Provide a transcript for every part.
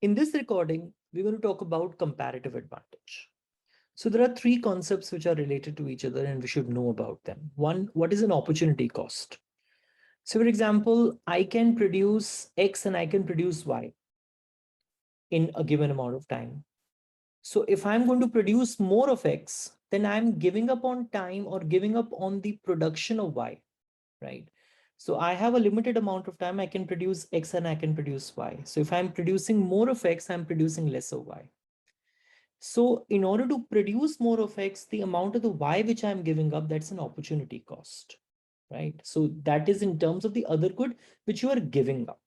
In this recording, we're going to talk about comparative advantage. So there are three concepts which are related to each other and we should know about them. One, what is an opportunity cost? So for example, I can produce X and I can produce Y in a given amount of time. So if I'm going to produce more of X, then I'm giving up on time or giving up on the production of Y, right? So I have a limited amount of time. I can produce X and I can produce Y. So if I'm producing more of X, I'm producing less of Y. So in order to produce more of X, the amount of the Y which I'm giving up, that's an opportunity cost, right? So that is in terms of the other good which you are giving up.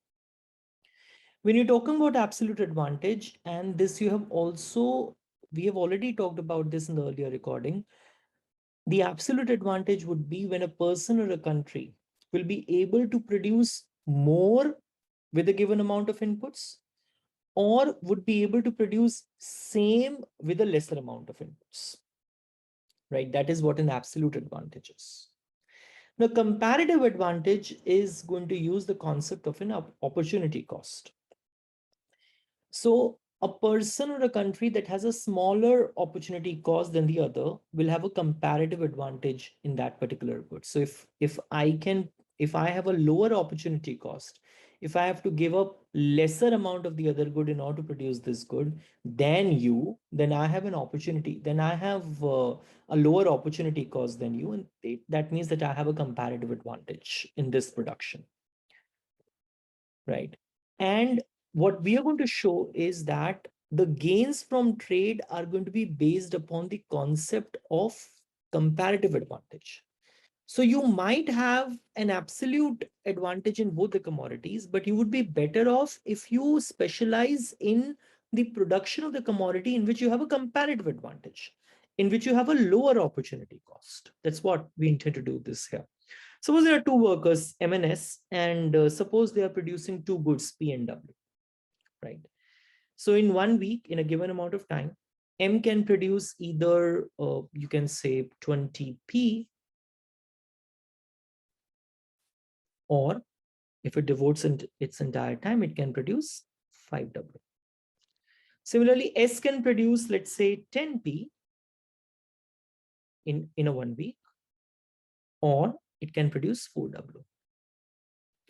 When you're talking about absolute advantage, and this we have already talked about this in the earlier recording. The absolute advantage would be when a person or a country will be able to produce more with a given amount of inputs, or would be able to produce same with a lesser amount of inputs, right? That is what an absolute advantage is. Now, comparative advantage is going to use the concept of an opportunity cost. So a person or a country that has a smaller opportunity cost than the other will have a comparative advantage in that particular good. So if I have a lower opportunity cost, if I have to give up lesser amount of the other good in order to produce this good than you, then I have an opportunity, then I have a lower opportunity cost than you. And that means that I have a comparative advantage in this production, right? And what we are going to show is that the gains from trade are going to be based upon the concept of comparative advantage. So you might have an absolute advantage in both the commodities, but you would be better off if you specialize in the production of the commodity in which you have a comparative advantage, in which you have a lower opportunity cost. That's what we intend to do this here. Suppose there are two workers, M and S, and suppose they are producing two goods, P and W, right? So in 1 week, in a given amount of time, M can produce either, you can say 20P, or if it devotes its entire time, it can produce 5W. Similarly, S can produce, let's say 10P in a 1 week, or it can produce 4W,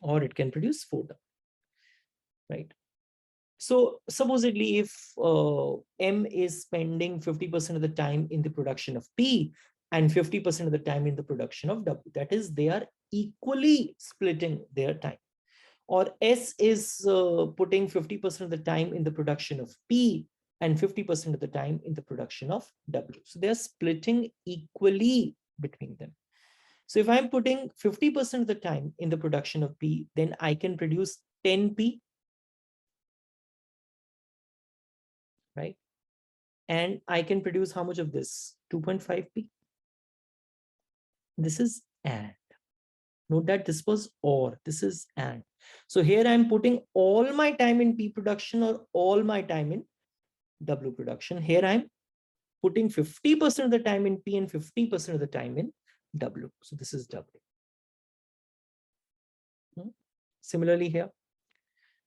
or it can produce 4W, right? So supposedly if M is spending 50% of the time in the production of P and 50% of the time in the production of W, that is, they are equally splitting their time. Or S is putting 50% of the time in the production of P and 50% of the time in the production of W. So they are splitting equally between them. So if I'm putting 50% of the time in the production of P, then I can produce 10P, right? And I can produce how much of this? 2.5P. This is AND. Note that this was OR, this is AND. So here I'm putting all my time in P production or all my time in W production. Here I'm putting 50% of the time in P and 50% of the time in W. So this is W. Similarly here.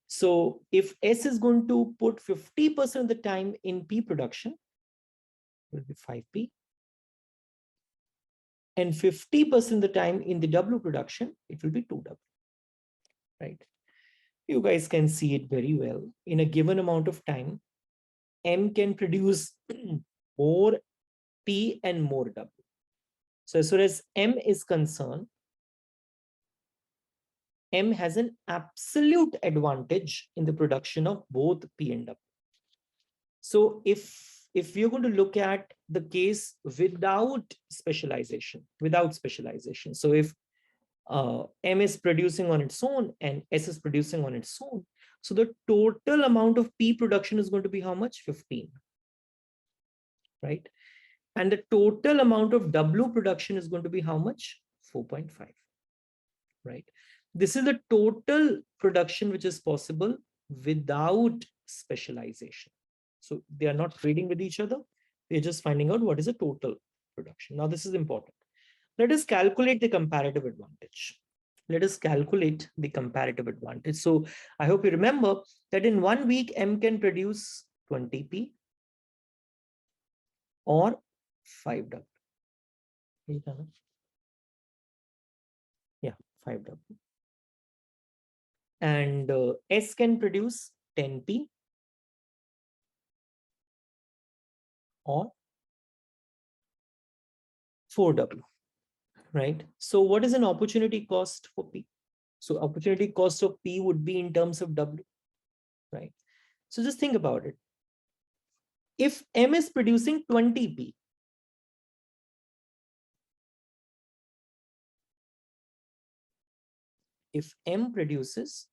So if S is going to put 50% of the time in P production, it will be 5P. And 50% of the time in the W production, it will be 2W, right? You guys can see it very well. In a given amount of time, M can produce more P and more W. So as far as M is concerned, M has an absolute advantage in the production of both P and W. So if you're going to look at the case without specialization, so if M is producing on its own and S is producing on its own, so the total amount of P production is going to be how much? 15, right? And the total amount of W production is going to be how much? 4.5, right? This is the total production which is possible without specialization. So they are not trading with each other. They're just finding out what is the total production. Now this is important. Let us calculate the comparative advantage. let us calculate the comparative advantage. So I hope you remember that in 1 week, M can produce 20p or 5W. Yeah, 5W. And S can produce 10p or 4W, right? So what is an opportunity cost for P? So opportunity cost of P would be in terms of W, right? So just think about it. If M is producing 20p, if M produces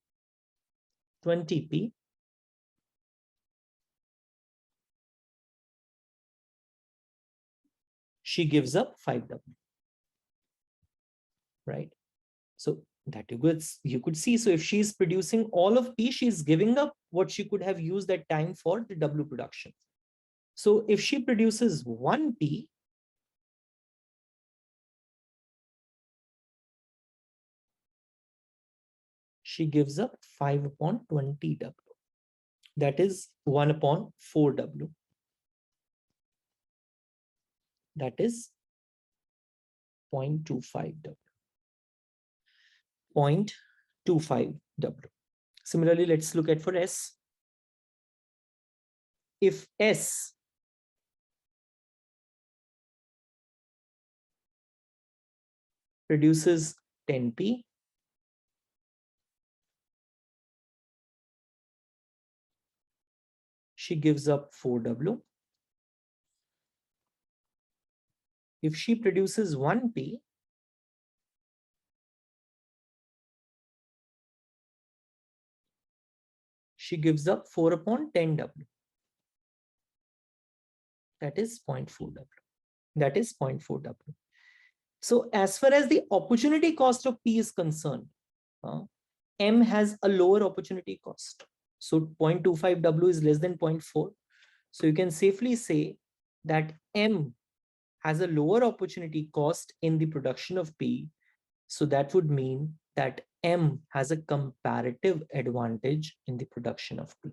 20p, she gives up 5W, right? So that you could see. So if she's producing all of P, she's giving up what she could have used that time for the W production. So if she produces 1P, she gives up 5 upon 20W. That is 1 upon 4W. That is 0.25W. 0.25W. Similarly, let's look at for S. If S produces 10P, she gives up 4W. If she produces 1P, she gives up 4 upon 10W. That is 0.4W. That is 0.4W. So as far as the opportunity cost of P is concerned, M has a lower opportunity cost. So 0.25W is less than 0.4. So you can safely say that M has a lower opportunity cost in the production of P. So that would mean that M has a comparative advantage in the production of P.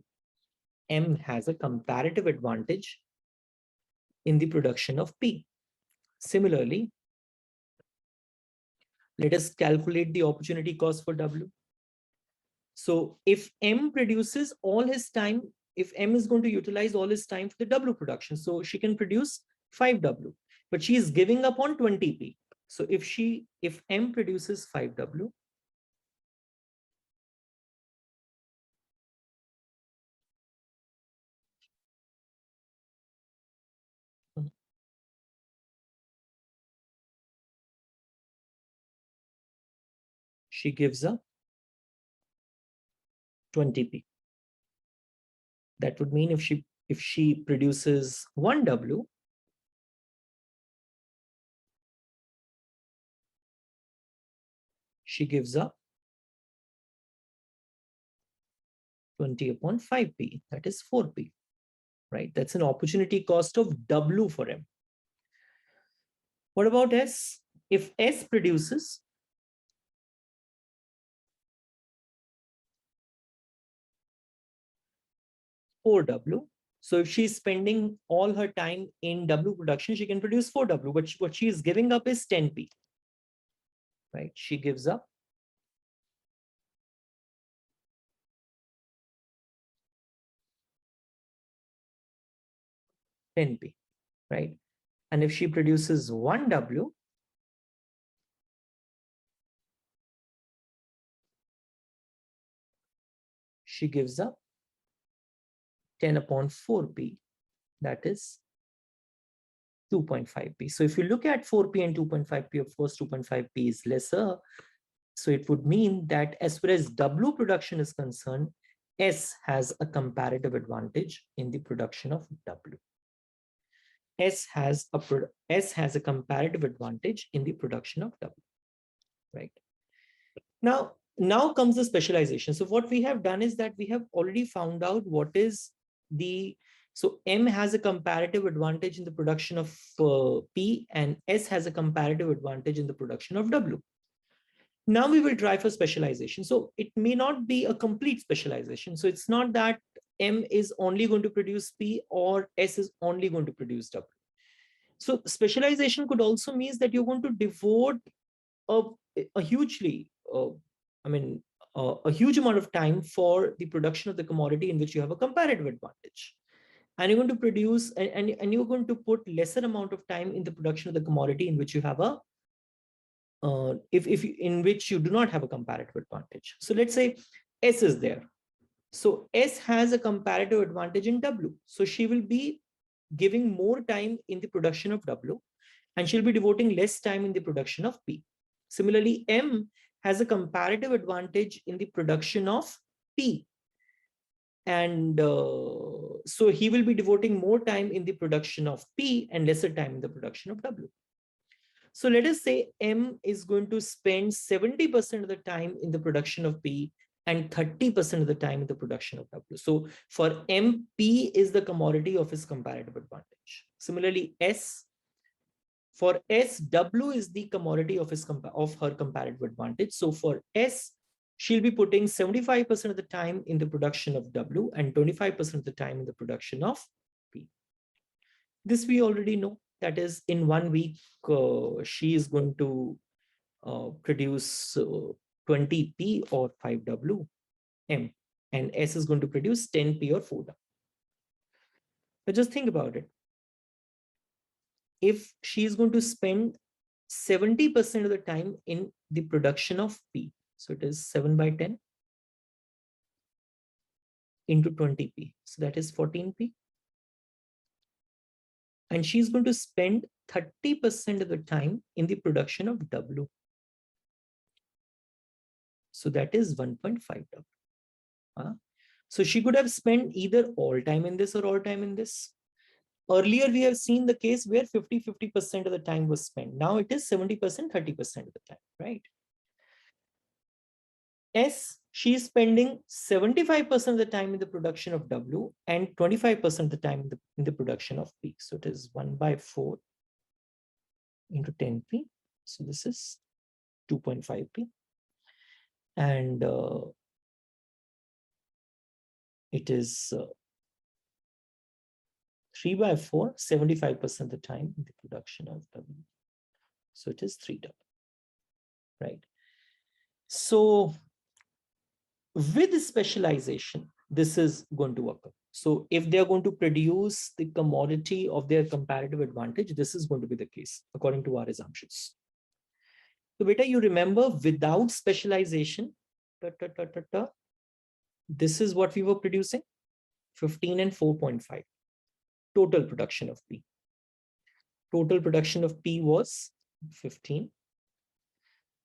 M has a comparative advantage in the production of P. Similarly, let us calculate the opportunity cost for W. So if M produces all his time, if M is going to utilize all his time for the W production, so she can produce 5W, but she is giving up on 20P. So if M produces 5W, she gives up 20P. That would mean if she produces 1W, she gives up 20 upon 5P, that is 4P, right? That's an opportunity cost of W for M. What about S? If S produces 4W, so if she's spending all her time in W production, she can produce 4W, but what she is giving up is 10P, right? She gives up 10P, right? And if she produces 1W, she gives up 10 upon 4P, that is 2.5P. So if you look at 4P and 2.5P, of course, 2.5P is lesser. So it would mean that as far as W production is concerned, S has a comparative advantage in the production of W. S has a comparative advantage in the production of W, right? Now comes the specialization. So what we have done is that we have already found out what is so M has a comparative advantage in the production of P, and S has a comparative advantage in the production of W. Now we will try for specialization. So it may not be a complete specialization. So it's not that M is only going to produce P or S is only going to produce W. So specialization could also mean that you're going to devote a hugely, a huge amount of time for the production of the commodity in which you have a comparative advantage. And you're going to produce, and you're going to put lesser amount of time in the production of the commodity in which you have a, in which you do not have a comparative advantage. So let's say S is there. So S has a comparative advantage in W. So she will be giving more time in the production of W, and she'll be devoting less time in the production of P. Similarly, M has a comparative advantage in the production of P. And so he will be devoting more time in the production of P and lesser time in the production of W. So let us say M is going to spend 70% of the time in the production of P and 30% of the time in the production of W. So for M, P is the commodity of his comparative advantage. Similarly, for S, W is the commodity of her comparative advantage. So for S, she'll be putting 75% of the time in the production of W and 25% of the time in the production of P. This we already know. That is, in 1 week, she is going to produce 20P or 5W M, and S is going to produce 10P or 4W. But just think about it. If she is going to spend 70% of the time in the production of P, so it is 7 by 10 into 20P, so that is 14P. And she's going to spend 30% of the time in the production of W. So that is 1.5W. So she could have spent either all time in this or all time in this. Earlier, we have seen the case where 50% of the time was spent. Now it is 70%, 30% of the time, right? S, she is spending 75% of the time in the production of W and 25% of the time in the production of P. So it is 1 by 4 into 10P. So this is 2.5P. And it is 3 by 4, 75% of the time in the production of W. So it is 3W, right? So with specialization, this is going to occur. So if they're going to produce the commodity of their comparative advantage, this is going to be the case according to our assumptions. So beta, you remember without specialization, this is what we were producing, 15 and 4.5. Total production of P. Total production of P was 15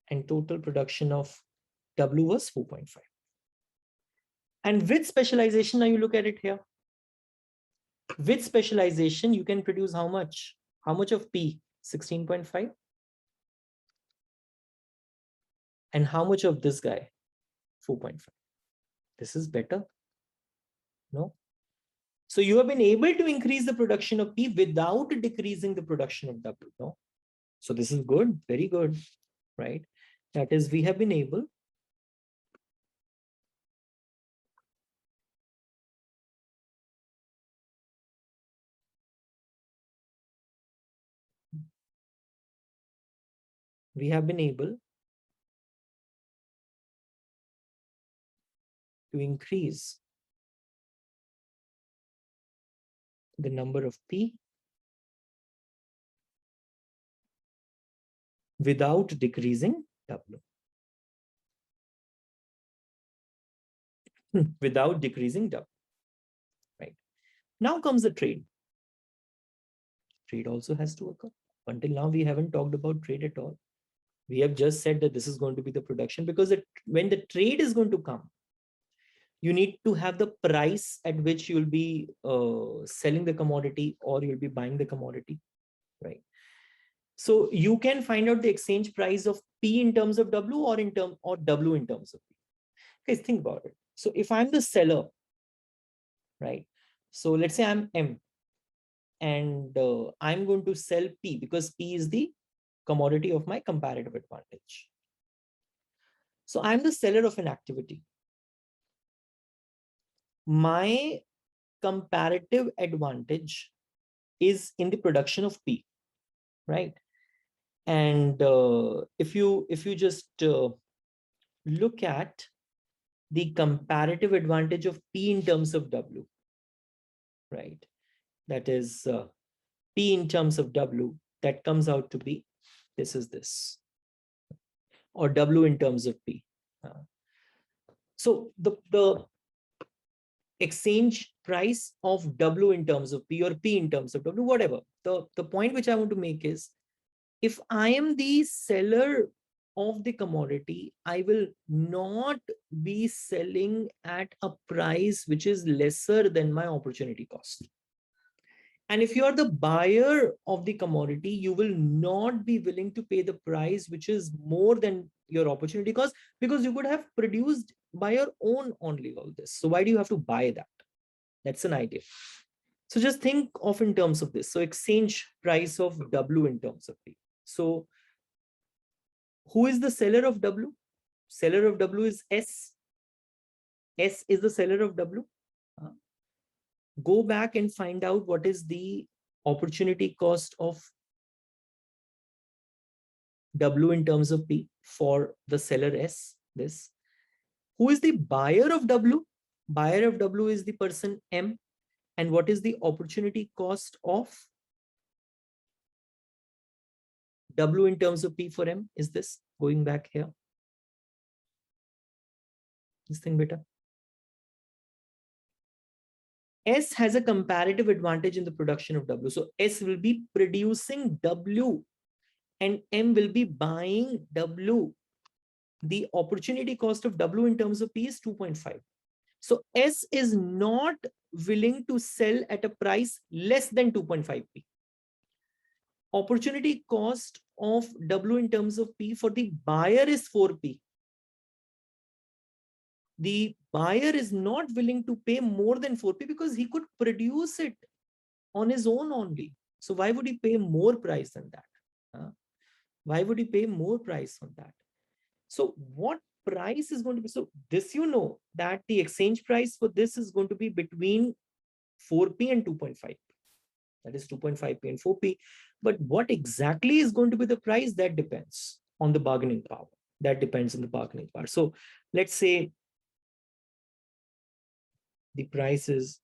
and total production of W was 4.5. And with specialization, now you look at it here. With specialization, you can produce how much? How much of P? 16.5. And how much of this guy? 4.5. This is better. No? So you have been able to increase the production of P without decreasing the production of W. No? So this is good, very good, right? That is, we have been able to increase the number of P without decreasing W. Without decreasing W, right? Now comes the trade. Trade also has to occur. Until now, we haven't talked about trade at all. We have just said that this is going to be the production, because when the trade is going to come, you need to have the price at which you'll be selling the commodity or you'll be buying the commodity, right? So you can find out the exchange price of P in terms of W or W in terms of P. Guys, think about it. So if I'm the seller, right? So let's say I'm M and I'm going to sell P because P is the commodity of my comparative advantage. So I'm the seller of an activity. My comparative advantage is in the production of P, right? And if you just look at the comparative advantage of P in terms of W, right? That is P in terms of W, that comes out to be, this is this, or W in terms of P. So the exchange price of W in terms of P or P in terms of W, whatever. The point which I want to make is, if I am the seller of the commodity, I will not be selling at a price which is lesser than my opportunity cost. And if you are the buyer of the commodity, you will not be willing to pay the price which is more than your opportunity cost, because you could have produced by your own only all this. So why do you have to buy that? That's an idea. So just think of in terms of this. So exchange price of W in terms of P. So who is the seller of W? Seller of W is S. S is the seller of W. Go back and find out what is the opportunity cost of W in terms of P for the seller S. This. Who is the buyer of W? Buyer of W is the person M. And what is the opportunity cost of W in terms of P for M? Is this, going back here? This thing better. S has a comparative advantage in the production of W. So S will be producing W and M will be buying W. The opportunity cost of W in terms of P is 2.5. So S is not willing to sell at a price less than 2.5p. Opportunity cost of W in terms of P for the buyer is 4p. The buyer is not willing to pay more than 4p because he could produce it on his own only. So why would he pay more price than that? Why would he pay more price on that? So what price is going to be? So this, you know, that the exchange price for this is going to be between 4p and 2.5p. That is 2.5p and 4p. But what exactly is going to be the price? That depends on the bargaining power. That depends on the bargaining power. So let's say the price is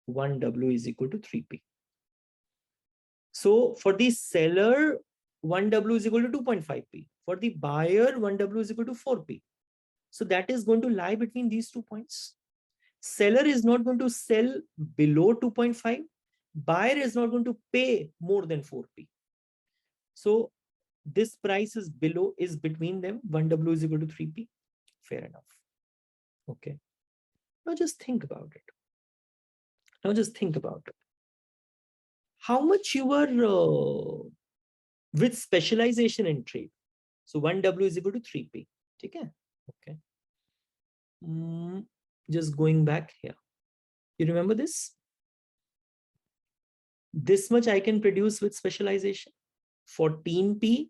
1W is equal to 3p. So for the seller, 1W is equal to 2.5p. For the buyer, 1W is equal to 4p. So that is going to lie between these 2 points. Seller is not going to sell below 2.5. Buyer is not going to pay more than 4p. So this price is below, is between them. 1W is equal to 3p. Fair enough. Okay. Now just think about it. Now just think about it. How much you are with specialization in trade. So 1W is equal to 3p. Okay. Okay. Just going back here. You remember this? This much I can produce with specialization. 14p.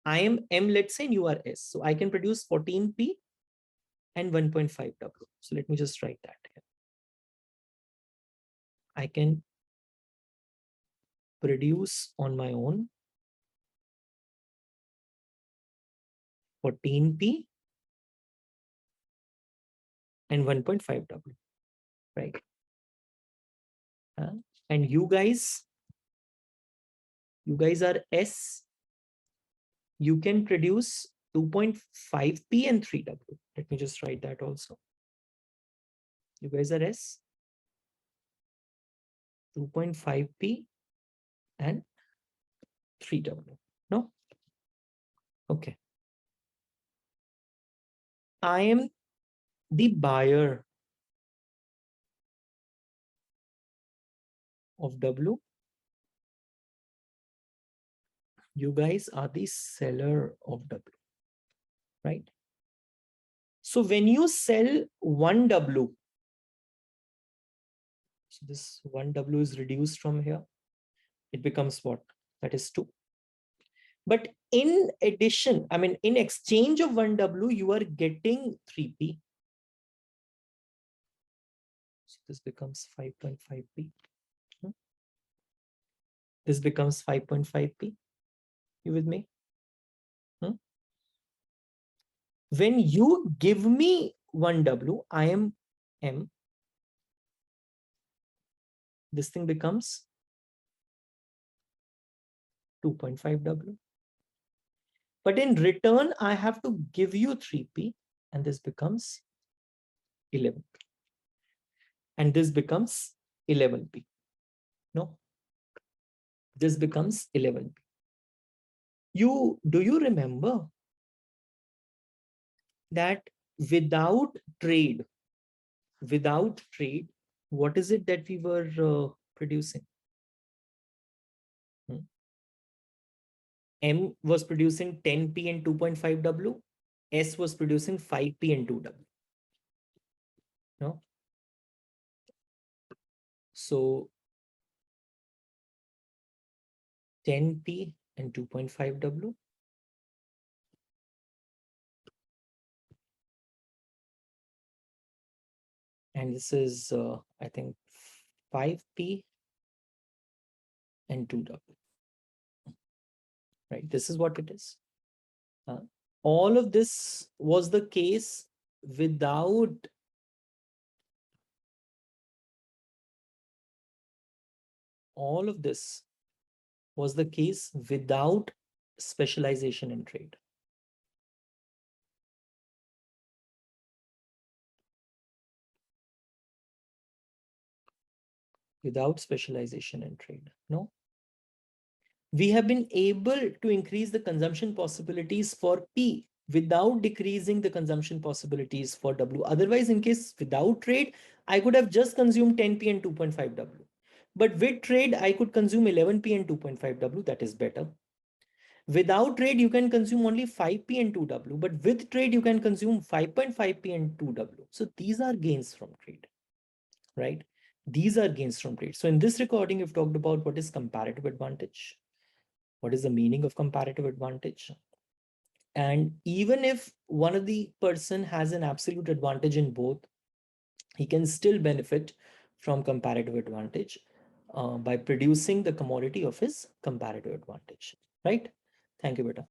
I am M, let's say, and you are S. So I can produce 14p and 1.5W. So let me just write that here. I can produce on my own 14p and 1.5W, right? And you guys are S. You can produce 2.5p and 3W. Let me just write that also. You guys are S, 2.5p and 3W. No? Okay. I am the buyer of W. You guys are the seller of W, right? So when you sell 1W, so this 1W is reduced from here. It becomes what? That is 2. But in addition, I mean, in exchange of 1W, you are getting 3P. So this becomes 5.5P. This becomes 5.5P. You with me? When you give me 1W, I am M. This thing becomes 2.5W. But in return, I have to give you 3P, and this becomes 11. And this becomes 11P. No, this becomes 11P. Do you remember that without trade, what is it that we were producing? M was producing 10P and 2.5W. S was producing 5P and 2W. No? So 10P and 2.5W. And this is, I think, 5P and 2W. Right? This is what it is. All of this was the case without specialization in trade. Without specialization in trade. No. We have been able to increase the consumption possibilities for P without decreasing the consumption possibilities for W. Otherwise, in case without trade, I could have just consumed 10P and 2.5W. But with trade, I could consume 11P and 2.5W. That is better. Without trade, you can consume only 5P and 2W. But with trade, you can consume 5.5P and 2W. So these are gains from trade, right? These are gains from trade. So in this recording, we've talked about what is comparative advantage. What is the meaning of comparative advantage? And even if one of the person has an absolute advantage in both, he can still benefit from comparative advantage by producing the commodity of his comparative advantage, right? Thank you, beta.